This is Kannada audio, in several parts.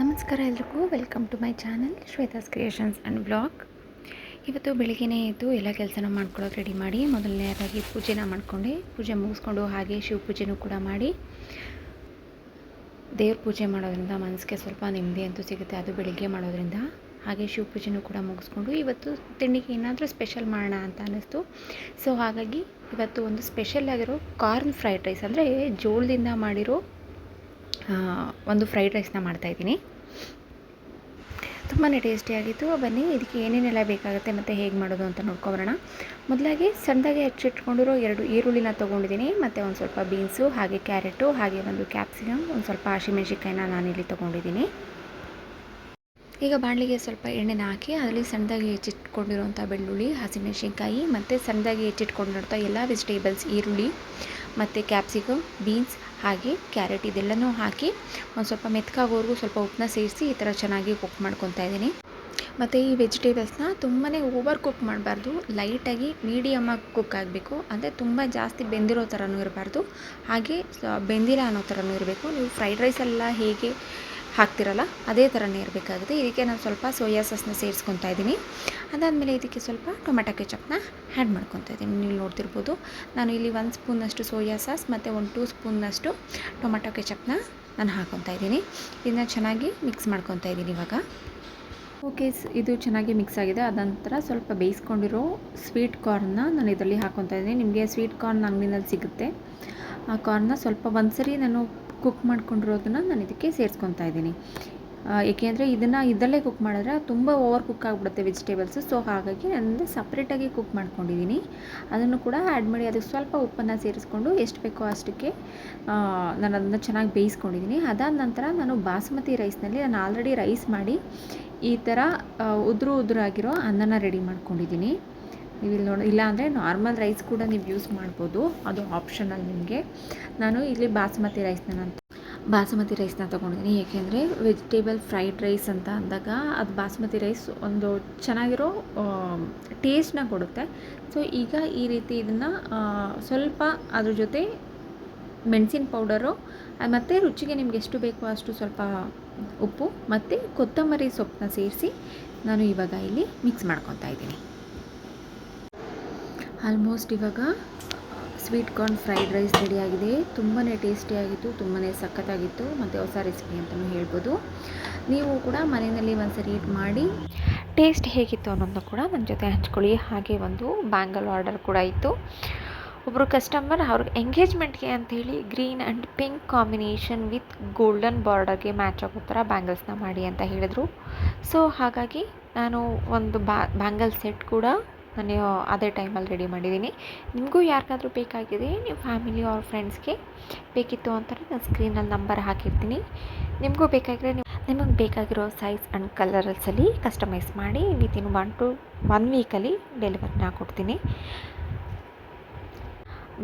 ನಮಸ್ಕಾರ ಎಲ್ರಿಗೂ, welcome to my channel Shweta's creations and blog. ಇವತ್ತು ಬೆಳಿಗ್ಗೆನೇ ಎದ್ದು ಎಲ್ಲ ಕೆಲಸನ ಮಾಡ್ಕೊಳ್ಳೋಕೆ ರೆಡಿ ಮಾಡಿ ಮೊದಲನೇದಾಗಿ ಪೂಜೆನ ಮಾಡಿಕೊಂಡೆ. ಪೂಜೆ ಮುಗಿಸ್ಕೊಂಡು ಹಾಗೆ ಶಿವ ಪೂಜೆನೂ ಕೂಡ ಮಾಡಿ, ದೇವ್ರ ಪೂಜೆ ಮಾಡೋದ್ರಿಂದ ಮನಸ್ಸಿಗೆ ಸ್ವಲ್ಪ ನೆಮ್ಮದಿ ಅಂತೂ ಸಿಗುತ್ತೆ, ಅದು ಬೆಳಿಗ್ಗೆ ಮಾಡೋದ್ರಿಂದ. ಹಾಗೆ ಶಿವ ಪೂಜೆನೂ ಕೂಡ ಮುಗಿಸ್ಕೊಂಡು ಇವತ್ತು ತಿಂಡಿಗೆ ಏನಾದರೂ ಸ್ಪೆಷಲ್ ಮಾಡೋಣ ಅಂತ ಅನ್ನಿಸ್ತು. ಸೊ ಹಾಗಾಗಿ ಇವತ್ತು ಒಂದು ಸ್ಪೆಷಲ್ ಆಗಿರೋ ಕಾರ್ನ್ ಫ್ರೈಡ್ ರೈಸ್, ಅಂದರೆ ಜೋಳದಿಂದ ಮಾಡಿರೋ ಒಂದು ಫ್ರೈಡ್ ರೈಸ್ನ ಮಾಡ್ತಾಯಿದ್ದೀನಿ. ತುಂಬಾ ಟೇಸ್ಟಿಯಾಗಿತ್ತು. ಬನ್ನಿ ಇದಕ್ಕೆ ಏನೇನೆಲ್ಲ ಬೇಕಾಗುತ್ತೆ ಮತ್ತು ಹೇಗೆ ಮಾಡೋದು ಅಂತ ನೋಡ್ಕೊಬರೋಣ. ಮೊದಲಾಗಿ ಸಣ್ಣದಾಗಿ ಹೆಚ್ಚಿಟ್ಕೊಂಡಿರೋ 2 ಈರುಳ್ಳಿನ ತೊಗೊಂಡಿದ್ದೀನಿ, ಮತ್ತು ಒಂದು ಸ್ವಲ್ಪ ಬೀನ್ಸು, ಹಾಗೆ ಕ್ಯಾರೆಟು, ಹಾಗೆ ಒಂದು ಕ್ಯಾಪ್ಸಿಕಮ್, ಒಂದು ಸ್ವಲ್ಪ ಹಸಿಮೆಣ್ಸಿನ್ಕಾಯಿನ ನಾನಿಲ್ಲಿ ತೊಗೊಂಡಿದ್ದೀನಿ. ಈಗ ಬಾಣಲಿಗೆ ಸ್ವಲ್ಪ ಎಣ್ಣೆನ ಹಾಕಿ ಅದರಲ್ಲಿ ಸಣ್ಣದಾಗಿ ಹೆಚ್ಚಿಟ್ಕೊಂಡಿರೋಂಥ ಬೆಳ್ಳುಳ್ಳಿ, ಹಸಿಮೆಣ್ಸಿನ್ಕಾಯಿ ಮತ್ತು ಸಣ್ಣದಾಗಿ ಹೆಚ್ಚಿಟ್ಕೊಂಡಿರೋಂಥ ಎಲ್ಲ ವೆಜಿಟೇಬಲ್ಸ್, ಈರುಳ್ಳಿ ಮತ್ತು ಕ್ಯಾಪ್ಸಿಕಮ್, ಬೀನ್ಸ್ ಹಾಗೆ ಕ್ಯಾರೆಟ್ ಇದೆಲ್ಲನೂ ಹಾಕಿ ಒಂದು ಸ್ವಲ್ಪ ಮೆತ್ಕಾಗೋವರೆಗೂ ಸ್ವಲ್ಪ ಉಪ್ಪನ್ನ ಸೇರಿಸಿ ಈ ಥರ ಚೆನ್ನಾಗಿ ಕುಕ್ ಮಾಡ್ಕೊತಾ ಇದ್ದೀನಿ. ಮತ್ತು ಈ ವೆಜಿಟೇಬಲ್ಸ್ನ ತುಂಬಾ ಓವರ್ ಕುಕ್ ಮಾಡಬಾರ್ದು, ಲೈಟಾಗಿ ಮೀಡಿಯಮಾಗಿ ಕುಕ್ ಆಗಬೇಕು. ಅಂದರೆ ತುಂಬ ಜಾಸ್ತಿ ಬೆಂದಿರೋ ಥರನೂ ಇರಬಾರ್ದು, ಹಾಗೆ ಬೆಂದಿಲ್ಲ ಅನ್ನೋ ಥರನೂ ಇರಬೇಕು. ನೀವು ಫ್ರೈಡ್ ರೈಸೆಲ್ಲ ಹೇಗೆ ಹಾಕ್ತಿರಲ್ಲ ಅದೇ ಥರನೇ ಇರಬೇಕಾಗುತ್ತೆ. ಇದಕ್ಕೆ ನಾನು ಸ್ವಲ್ಪ ಸೋಯಾ ಸಾಸ್ನ ಸೇರಿಸ್ಕೊತಾ ಇದ್ದೀನಿ. ಅದಾದಮೇಲೆ ಇದಕ್ಕೆ ಸ್ವಲ್ಪ ಟೊಮೆಟೊ ಕೆಚಪ್ನ ಆ್ಯಡ್ ಮಾಡ್ಕೊತಾ ಇದ್ದೀನಿ. ನೀವು ನೋಡ್ತಿರ್ಬೋದು, ನಾನು ಇಲ್ಲಿ 1 ಸ್ಪೂನಷ್ಟು ಸೋಯಾ ಸಾಸ್ ಮತ್ತು 2 ಸ್ಪೂನ್ನಷ್ಟು ಟೊಮೆಟೊ ಕೆಚಪ್ನ ನಾನು ಹಾಕ್ಕೊತಾ ಇದ್ದೀನಿ. ಇದನ್ನ ಚೆನ್ನಾಗಿ ಮಿಕ್ಸ್ ಮಾಡ್ಕೊತಾ ಇದ್ದೀನಿ ಇವಾಗ. ಓಕೆ, ಇದು ಚೆನ್ನಾಗಿ ಮಿಕ್ಸ್ ಆಗಿದೆ. ಅದ ನಂತರ ಸ್ವಲ್ಪ ಬೇಯಿಸ್ಕೊಂಡಿರೋ ಸ್ವೀಟ್ ಕಾರ್ನ್ನ ನಾನು ಇದರಲ್ಲಿ ಹಾಕ್ಕೊತಾ ಇದ್ದೀನಿ. ನಿಮಗೆ ಸ್ವೀಟ್ ಕಾರ್ನ್ ಅಂಗಡಿನಲ್ಲಿ ಸಿಗುತ್ತೆ. ಆ ಕಾರ್ನ್ನ ಸ್ವಲ್ಪ ಒಂದ್ಸರಿ ನಾನು ಕುಕ್ ಮಾಡ್ಕೊಂಡಿರೋದನ್ನು ನಾನು ಇದಕ್ಕೆ ಸೇರಿಸ್ಕೊತಾ ಇದ್ದೀನಿ. ಏಕೆಂದರೆ ಇದರಲ್ಲೇ ಕುಕ್ ಮಾಡಿದ್ರೆ ತುಂಬ ಓವರ್ ಕುಕ್ ಆಗಿಬಿಡುತ್ತೆ ವೆಜಿಟೇಬಲ್ಸು. ಸೊ ಹಾಗಾಗಿ ನಾನು ಸಪ್ರೇಟಾಗಿ ಕುಕ್ ಮಾಡ್ಕೊಂಡಿದ್ದೀನಿ. ಅದನ್ನು ಕೂಡ ಆ್ಯಡ್ ಮಾಡಿ ಅದಕ್ಕೆ ಸ್ವಲ್ಪ ಉಪ್ಪನ್ನು ಸೇರಿಸ್ಕೊಂಡು ಎಷ್ಟು ಬೇಕೋ ಅಷ್ಟಕ್ಕೆ ನಾನು ಅದನ್ನು ಚೆನ್ನಾಗಿ ಬೇಯಿಸ್ಕೊಂಡಿದ್ದೀನಿ. ಅದಾದ ನಂತರ ನಾನು ಬಾಸುಮತಿ ರೈಸ್ನಲ್ಲಿ ನಾನು ಆಲ್ರೆಡಿ ರೈಸ್ ಮಾಡಿ ಈ ಥರ ಉದುರಾಗಿರೋ ಅನ್ನನ ರೆಡಿ ಮಾಡ್ಕೊಂಡಿದ್ದೀನಿ. ನೀವು ಇಲ್ಲಿ ನೋಡಿ, ಇಲ್ಲಾಂದರೆ ನಾರ್ಮಲ್ ರೈಸ್ ಕೂಡ ನೀವು ಯೂಸ್ ಮಾಡ್ಬೋದು, ಅದು ಆಪ್ಷನಲ್ ನಿಮಗೆ. ನಾನು ಇಲ್ಲಿ ಬಾಸುಮತಿ ರೈಸ್ನ ತೊಗೊಂಡಿದ್ದೀನಿ. ಏಕೆಂದರೆ ವೆಜಿಟೇಬಲ್ ಫ್ರೈಡ್ ರೈಸ್ ಅಂತ ಅಂದಾಗ ಅದು ಬಾಸುಮತಿ ರೈಸ್ ಒಂದು ಚೆನ್ನಾಗಿರೋ ಟೇಸ್ಟ್ನ ಕೊಡುತ್ತೆ. ಸೊ ಈಗ ಈ ರೀತಿ ಇದನ್ನು ಸ್ವಲ್ಪ ಅದ್ರ ಜೊತೆ ಮೆಣಸಿನ ಪೌಡರು ಮತ್ತು ರುಚಿಗೆ ನಿಮ್ಗೆ ಎಷ್ಟು ಬೇಕೋ ಅಷ್ಟು ಸ್ವಲ್ಪ ಉಪ್ಪು ಮತ್ತು ಕೊತ್ತಂಬರಿ ಸೊಪ್ಪನ್ನ ಸೇರಿಸಿ ನಾನು ಇವಾಗ ಇಲ್ಲಿ ಮಿಕ್ಸ್ ಮಾಡ್ಕೊತಾ ಇದ್ದೀನಿ. ಆಲ್ಮೋಸ್ಟ್ ಇವಾಗ ಸ್ವೀಟ್ ಕಾರ್ನ್ ಫ್ರೈಡ್ ರೈಸ್ ರೆಡಿಯಾಗಿದೆ. ತುಂಬಾ ಟೇಸ್ಟಿಯಾಗಿತ್ತು, ತುಂಬಾ ಸಖತ್ತಾಗಿತ್ತು ಮತ್ತು ಹೊಸ ರೆಸಿಪಿ ಅಂತಲೂ ಹೇಳ್ಬೋದು. ನೀವು ಕೂಡ ಮನೆಯಲ್ಲಿ ಒಂದ್ಸರಿ ಮಾಡಿ ಟೇಸ್ಟ್ ಹೇಗಿತ್ತು ಅನ್ನೋದನ್ನ ಕೂಡ ನನ್ನ ಜೊತೆ ಹಂಚ್ಕೊಳ್ಳಿ. ಹಾಗೆ ಒಂದು ಬ್ಯಾಂಗಲ್ ಆರ್ಡರ್ ಕೂಡ ಇತ್ತು. ಒಬ್ಬರು ಕಸ್ಟಮರ್ ಅವ್ರಿಗೆ ಎಂಗೇಜ್ಮೆಂಟ್ಗೆ ಅಂಥೇಳಿ green and pink combination with golden ಬಾರ್ಡರ್ಗೆ ಮ್ಯಾಚ್ ಆಗೋ ಥರ ಬ್ಯಾಂಗಲ್ಸ್ನ ಮಾಡಿ ಅಂತ ಹೇಳಿದರು. ಸೊ ಹಾಗಾಗಿ ನಾನು ಒಂದು ಬ್ಯಾಂಗಲ್ ಸೆಟ್ ಕೂಡ ನಾನು ಅದೇ ಟೈಮಲ್ಲಿ ರೆಡಿ ಮಾಡಿದ್ದೀನಿ. ನಿಮಗೂ ಯಾರಿಗಾದ್ರೂ ಬೇಕಾಗಿದೆ, ನೀವು ಫ್ಯಾಮಿಲಿ ಆರ್ ಫ್ರೆಂಡ್ಸ್ಗೆ ಬೇಕಿತ್ತು ಅಂತಾರೆ, ನಾನು ಸ್ಕ್ರೀನಲ್ಲಿ ನಂಬರ್ ಹಾಕಿರ್ತೀನಿ. ನಿಮಗೂ ಬೇಕಾಗಿರೋ ನಿಮಗೆ ಬೇಕಾಗಿರೋ ಸೈಜ್ ಆ್ಯಂಡ್ ಕಲರ್ಸಲ್ಲಿ ಕಸ್ಟಮೈಸ್ ಮಾಡಿ ವಿತಿನ್ 1 to 1 ವೀಕಲ್ಲಿ ಡೆಲಿವರಿನ ಕೊಡ್ತೀನಿ.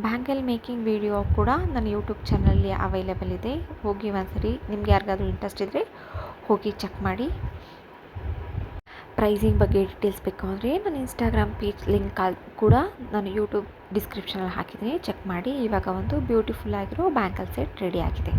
ಬ್ಯಾಂಗಲ್ ಮೇಕಿಂಗ್ ವಿಡಿಯೋ ಕೂಡ ನನ್ನ ಯೂಟ್ಯೂಬ್ ಚಾನಲಲ್ಲಿ ಅವೈಲೇಬಲ್ ಇದೆ. ಹೋಗಿ ಒಂದ್ಸರಿ ನಿಮ್ಗೆ ಯಾರಿಗಾದ್ರೂ ಇಂಟ್ರೆಸ್ಟ್ ಇದ್ದರೆ ಹೋಗಿ ಚೆಕ್ ಮಾಡಿ. ಪ್ರೈಸಿಂಗ್ ಬಗ್ಗೆ ಡೀಟೇಲ್ಸ್ ಬೇಕು ಅಂದರೆ ನನ್ನ ಇನ್ಸ್ಟಾಗ್ರಾಮ್ ಪೇಜ್ ಲಿಂಕ್ ಕೂಡ ನಾನು ಯೂಟ್ಯೂಬ್ ಡಿಸ್ಕ್ರಿಪ್ಷನಲ್ಲಿ ಹಾಕಿದ್ದೀನಿ, ಚೆಕ್ ಮಾಡಿ. ಇವಾಗ ಒಂದು ಬ್ಯೂಟಿಫುಲ್ ಆಗಿರೋ ಬ್ಯಾಂಗಲ್ ಸೆಟ್ ರೆಡಿ ಆಗಿದೆ.